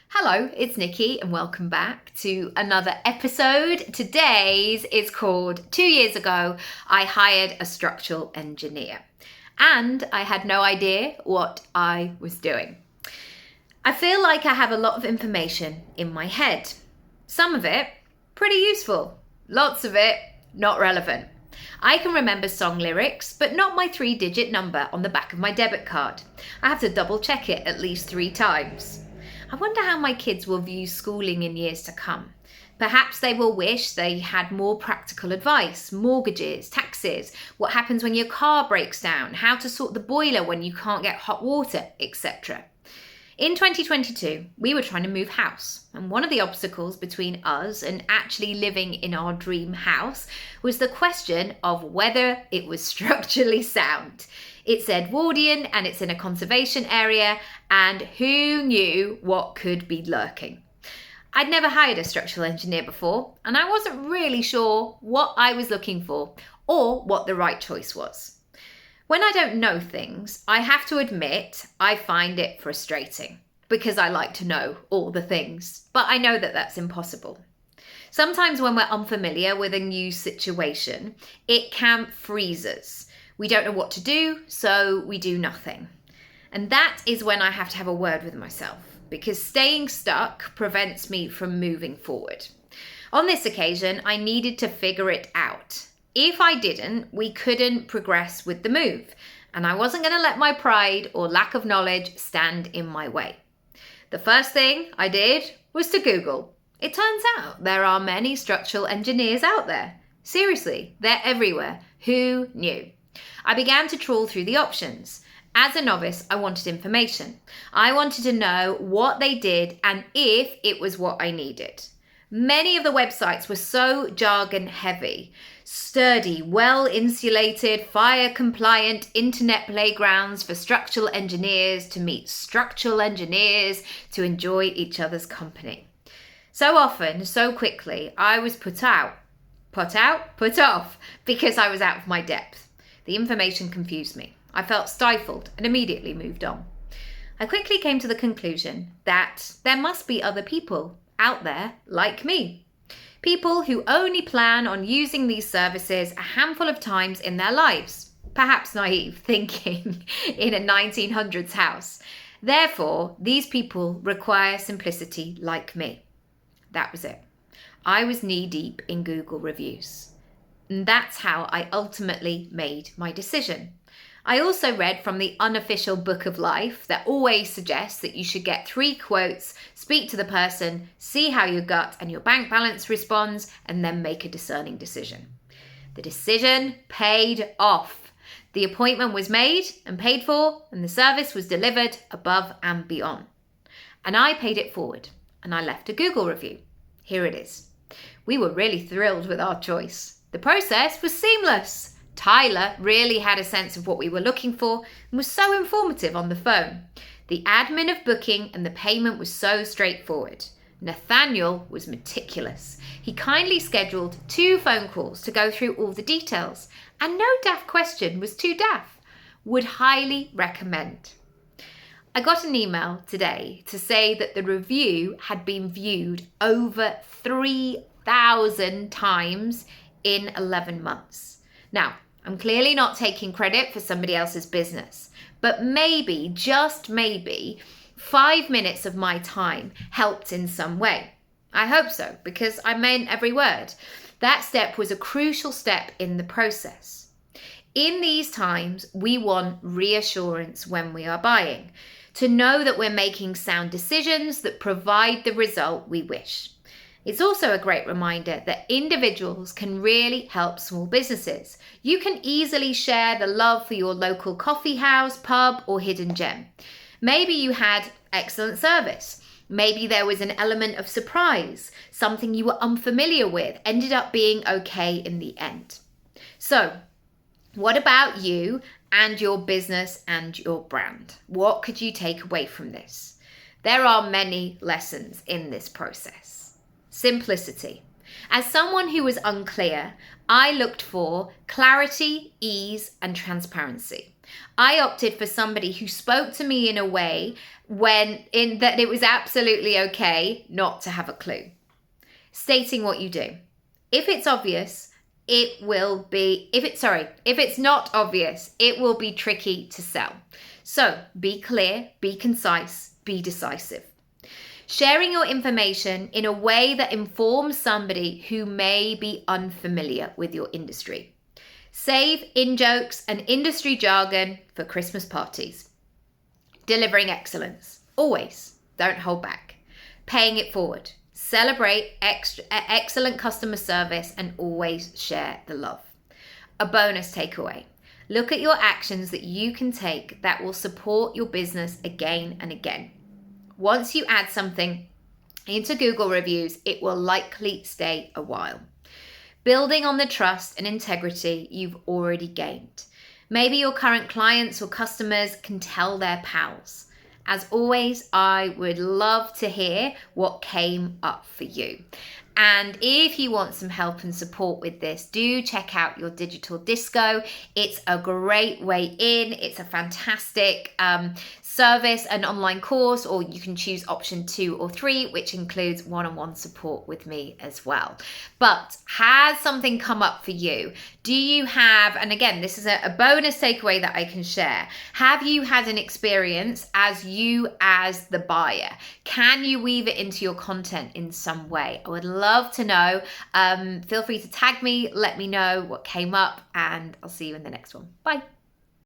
Hello, it's Nikki and welcome back to another episode. Today's is called 2 years ago, I hired a structural engineer and I had no idea what I was doing. I feel like I have a lot of information in my head. Some of it pretty useful, lots of it not relevant. I can remember song lyrics, but not my 3-digit number on the back of my debit card. I have to double check it at least 3 times. I wonder how my kids will view schooling in years to come. Perhaps they will wish they had more practical advice, mortgages, taxes, what happens when your car breaks down, how to sort the boiler when you can't get hot water, etc. In 2022, we were trying to move house, and one of the obstacles between us and actually living in our dream house was the question of whether it was structurally sound. It's Edwardian and it's in a conservation area, and who knew what could be lurking? I'd never hired a structural engineer before, and I wasn't really sure what I was looking for or what the right choice was. When I don't know things, I have to admit I find it frustrating because I like to know all the things, but I know that that's impossible. Sometimes when we're unfamiliar with a new situation, it can freeze us. We don't know what to do, so we do nothing. And that is when I have to have a word with myself, because staying stuck prevents me from moving forward. On this occasion, I needed to figure it out. If I didn't, we couldn't progress with the move, and I wasn't going to let my pride or lack of knowledge stand in my way. The first thing I did was to Google. It turns out there are many structural engineers out there. Seriously, they're everywhere. Who knew? I began to trawl through the options. As a novice, I wanted information. I wanted to know what they did and if it was what I needed. Many of the websites were so jargon heavy. Sturdy, well-insulated, fire-compliant internet playgrounds for structural engineers to meet structural engineers to enjoy each other's company. So often, so quickly, I was put off, because I was out of my depth. The information confused me. I felt stifled and immediately moved on. I quickly came to the conclusion that there must be other people out there like me. People who only plan on using these services a handful of times in their lives. Perhaps naive thinking in a 1900s house. Therefore, these people require simplicity like me. That was it. I was knee-deep in Google reviews. And that's how I ultimately made my decision. I also read from the unofficial book of life that always suggests that you should get 3 quotes, speak to the person, see how your gut and your bank balance responds, and then make a discerning decision. The decision paid off. The appointment was made and paid for, and the service was delivered above and beyond. And I paid it forward, and I left a Google review. Here it is. We were really thrilled with our choice. The process was seamless. Tyler really had a sense of what we were looking for and was so informative on the phone. The admin of booking and the payment was so straightforward. Nathaniel was meticulous. He kindly scheduled 2 phone calls to go through all the details, and no daft question was too daft. Would highly recommend. I got an email today to say that the review had been viewed over 3,000 times in 11 months. Now, I'm clearly not taking credit for somebody else's business, but maybe, just maybe, 5 minutes of my time helped in some way. I hope so, because I meant every word. That step was a crucial step in the process. In these times, we want reassurance when we are buying, to know that we're making sound decisions that provide the result we wish. It's also a great reminder that individuals can really help small businesses. You can easily share the love for your local coffee house, pub, or hidden gem. Maybe you had excellent service. Maybe there was an element of surprise. Something you were unfamiliar with ended up being okay in the end. So, what about you and your business and your brand? What could you take away from this? There are many lessons in this process. Simplicity. As someone who was unclear, I looked for clarity, ease, and transparency. I opted for somebody who spoke to me in a way that it was absolutely okay not to have a clue. Stating what you do. If it's obvious, if it's not obvious, it will be tricky to sell. So be clear, be concise, be decisive. Sharing your information in a way that informs somebody who may be unfamiliar with your industry. Save in-jokes and industry jargon for Christmas parties. Delivering excellence. Always. Don't hold back. Paying it forward. Celebrate excellent customer service and always share the love. A bonus takeaway. Look at your actions that you can take that will support your business again and again. Once you add something into Google reviews, it will likely stay a while. Building on the trust and integrity you've already gained. Maybe your current clients or customers can tell their pals. As always, I would love to hear what came up for you. And if you want some help and support with this, do check out your digital disco. It's a great way in. It's a fantastic service, an online course, or you can choose option 2 or 3, which includes one-on-one support with me as well. But has something come up for you? Do you have, and again, this is a bonus takeaway that I can share. Have you had an experience as the buyer? Can you weave it into your content in some way? I would love to know. Feel free to tag me, let me know what came up, and I'll see you in the next one. Bye.